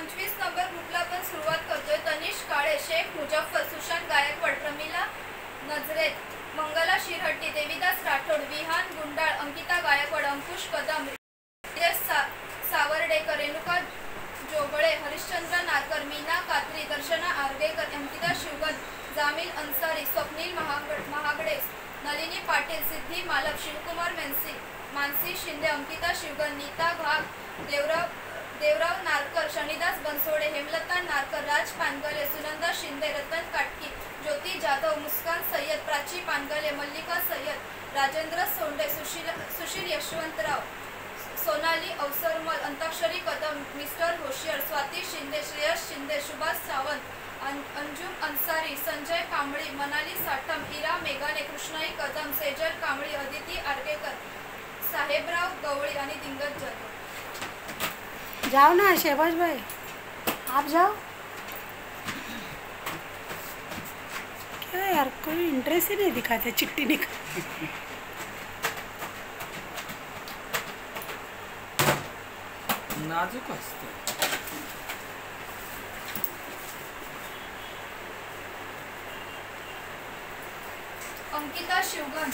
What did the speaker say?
25 number ग्रुपला पण सुरुवात करतोय। तनिष काळे, शेख मुजफ्फर, सुशांत गायकवाड, प्रमिला नजरेत, मंगला शिरहट्टी, देवीदास राठोड, विहान गुंडाळ, अंकिता गायकवाड, अंकुश कदम, सावर्डेकर, रेणुका जोगळे, हरिश्चंद्र नारकर, मीना कात्री, दर्शना आर्गेकर, अंकिता शिवगन, जामील अन्सारी, स्वप्नील महागडे, नलिनी पाटील, सिद्धी मालक, शिवकुमार मानसी शिंदे, अंकिता शिवगन, नीता घाग, देवराव नारकर, शनिदास बनसोडे, हेमलता नारकर, राज पानगले, सुनंदा शिंदे, रतन काटकी, ज्योती जाधव, मुस्कान सय्यद, प्राची पानगले, मल्लिका सय्यद, राजेंद्र सोंडे, सुशील यशवंतराव, सोनाली अवसरमल, अंताक्षरी कदम, मिस्टर होशियर, स्वाती शिंदे, श्रेयस शिंदे, सुभाष सावंत, अंजुम अन्सारी, संजय कांबळी, मनाली साठम, इरा मेघाने, कृष्णाई कदम, सेजल कांबळी, अदिती आर्गेकर, साहेबराव गवळी आणि दिंगज जाधव। जाओ ना शहबाज भाई, आप जाओ। क्या यार, कोई इंटरेस्ट ही नहीं दिखाते चिट्ठी निकाल। नाजूक असतं। अंकिता शिवगन,